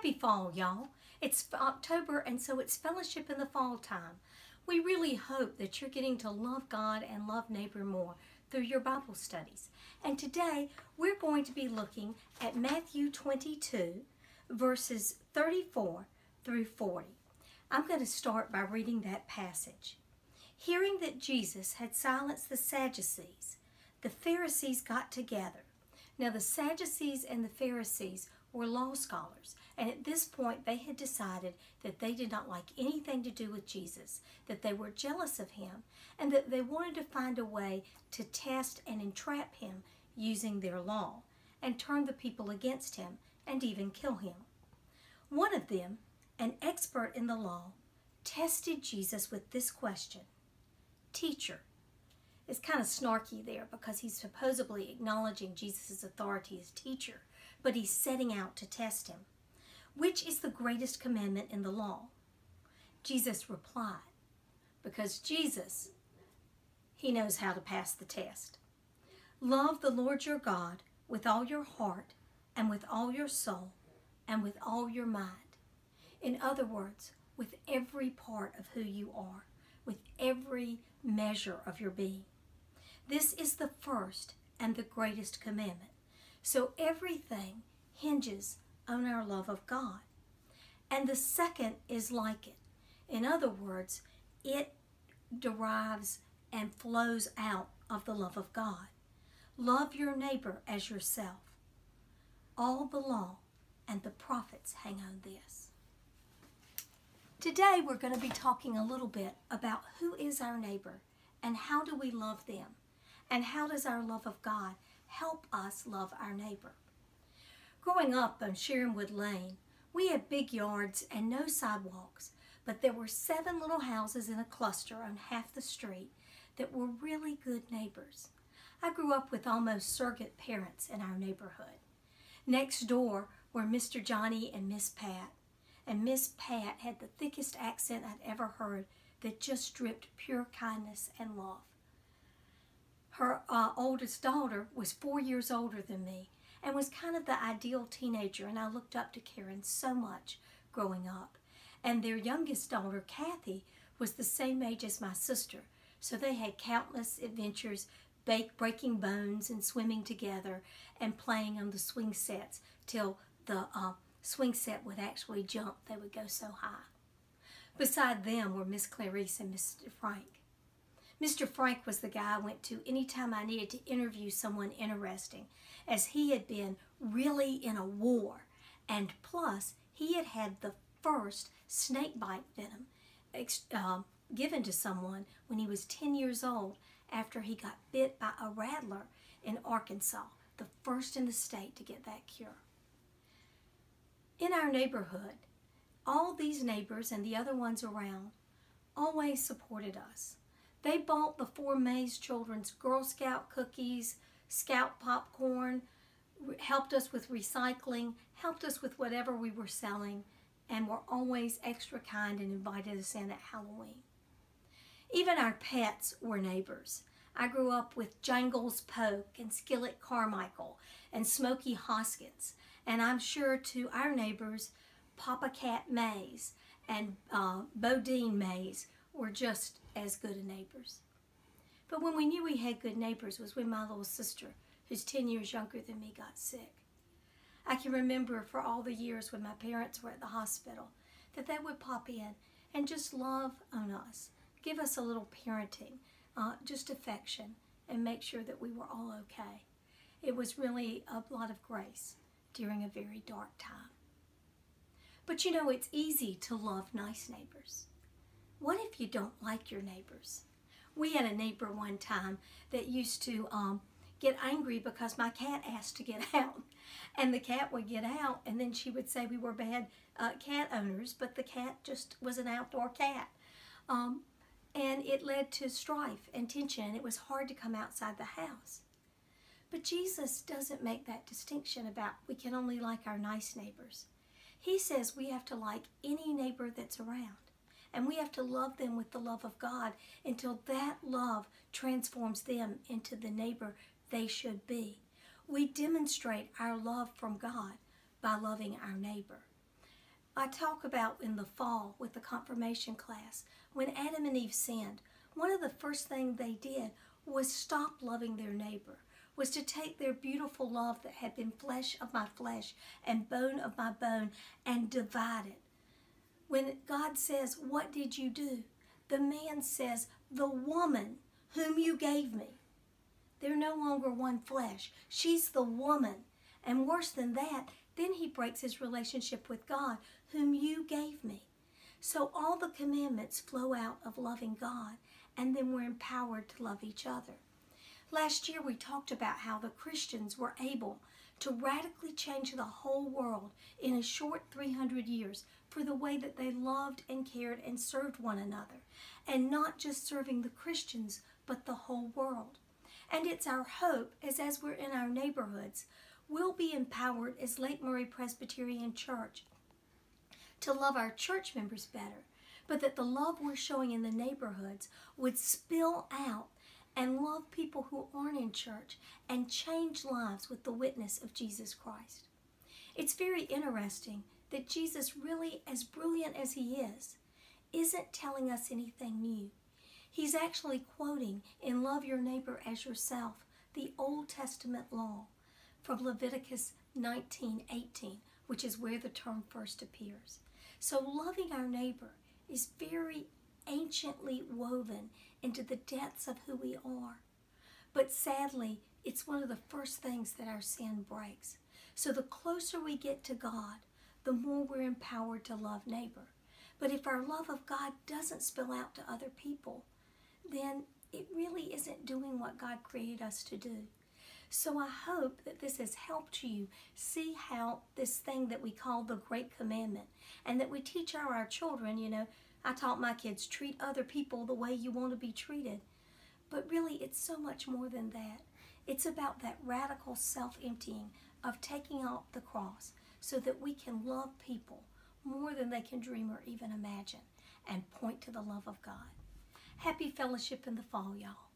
Happy fall, y'all. It's October, and so it's fellowship in the fall time. We really hope that you're getting to love God and love neighbor more through your Bible studies. And today, we're going to be looking at Matthew 22, verses 34 through 40. I'm going to start by reading that passage. Hearing that Jesus had silenced the Sadducees, the Pharisees got together. Now, the Sadducees and the Pharisees were law scholars, and at this point they had decided that they did not like anything to do with Jesus, that they were jealous of him, and that they wanted to find a way to test and entrap him using their law, and turn the people against him, and even kill him. One of them, an expert in the law, tested Jesus with this question: "Teacher," it's kind of snarky there because he's supposedly acknowledging Jesus' authority as teacher, but he's setting out to test him. "Which is the greatest commandment in the law?" Jesus replied, because Jesus, he knows how to pass the test. "Love the Lord your God with all your heart and with all your soul and with all your mind." In other words, with every part of who you are, with every measure of your being. This is the first and the greatest commandment. So everything hinges on our love of God. And the second is like it. In other words, it derives and flows out of the love of God. Love your neighbor as yourself. All the law and the prophets hang on this. Today we're going to be talking a little bit about who is our neighbor and how do we love them, and how does our love of God help us love our neighbor. Growing up on Sharonwood Lane, we had big yards and no sidewalks, but there were 7 little houses in a cluster on half the street that were really good neighbors. I grew up with almost surrogate parents in our neighborhood. Next door were Mr. Johnny and Miss Pat, and Miss Pat had the thickest accent I'd ever heard that just dripped pure kindness and love. Her oldest daughter was 4 years older than me and was kind of the ideal teenager, and I looked up to Karen so much growing up. And their youngest daughter, Kathy, was the same age as my sister, so they had countless adventures, breaking bones and swimming together and playing on the swing sets till the swing set would actually jump. They would go so high. Beside them were Miss Clarice and Mr. Frank. Mr. Frank was the guy I went to anytime I needed to interview someone interesting, as he had been really in a war, and plus he had had the first snake bite venom given to someone when he was 10 years old after he got bit by a rattler in Arkansas, the first in the state to get that cure. In our neighborhood, all these neighbors and the other ones around always supported us. They bought the 4 Mays children's Girl Scout cookies, Scout popcorn, helped us with recycling, helped us with whatever we were selling, and were always extra kind and invited us in at Halloween. Even our pets were neighbors. I grew up with Jangles Polk and Skillet Carmichael and Smokey Hoskins, and I'm sure to our neighbors, Papa Cat Mays and Bodine Mays were just as good a neighbors. But when we knew we had good neighbors was when my little sister, who's 10 years younger than me, got sick. I can remember for all the years when my parents were at the hospital that they would pop in and just love on us, give us a little parenting, just affection, and make sure that we were all okay. It was really a lot of grace during a very dark time. But you know, it's easy to love nice neighbors. What if you don't like your neighbors? We had a neighbor one time that used to get angry because my cat asked to get out. And the cat would get out, and then she would say we were bad cat owners, but the cat just was an outdoor cat. And it led to strife and tension, and it was hard to come outside the house. But Jesus doesn't make that distinction about we can only like our nice neighbors. He says we have to like any neighbor that's around. And we have to love them with the love of God until that love transforms them into the neighbor they should be. We demonstrate our love from God by loving our neighbor. I talk about in the fall with the confirmation class, when Adam and Eve sinned, one of the first things they did was stop loving their neighbor, was to take their beautiful love that had been flesh of my flesh and bone of my bone and divide it. When God says, what did you do? The man says, the woman whom you gave me. They're no longer one flesh. She's the woman. And worse than that, then he breaks his relationship with God, whom you gave me. So all the commandments flow out of loving God, and then we're empowered to love each other. Last year we talked about how the Christians were able to radically change the whole world in a short 300 years for the way that they loved and cared and served one another. And not just serving the Christians, but the whole world. And it's our hope as we're in our neighborhoods, we'll be empowered as Lake Murray Presbyterian Church to love our church members better, but that the love we're showing in the neighborhoods would spill out and love people who aren't in church and change lives with the witness of Jesus Christ. It's very interesting that Jesus, really as brilliant as he is, isn't telling us anything new. He's actually quoting in Love Your Neighbor as Yourself, the Old Testament law from Leviticus 19:18, which is where the term first appears. So loving our neighbor is very anciently woven into the depths of who we are. But sadly, it's one of the first things that our sin breaks. So the closer we get to God, the more we're empowered to love neighbor. But if our love of God doesn't spill out to other people, then it really isn't doing what God created us to do. So I hope that this has helped you see how this thing that we call the Great Commandment, and that we teach our children, I taught my kids, treat other people the way you want to be treated. But really, it's so much more than that. It's about that radical self-emptying of taking off the cross so that we can love people more than they can dream or even imagine and point to the love of God. Happy fellowship in the fall, y'all.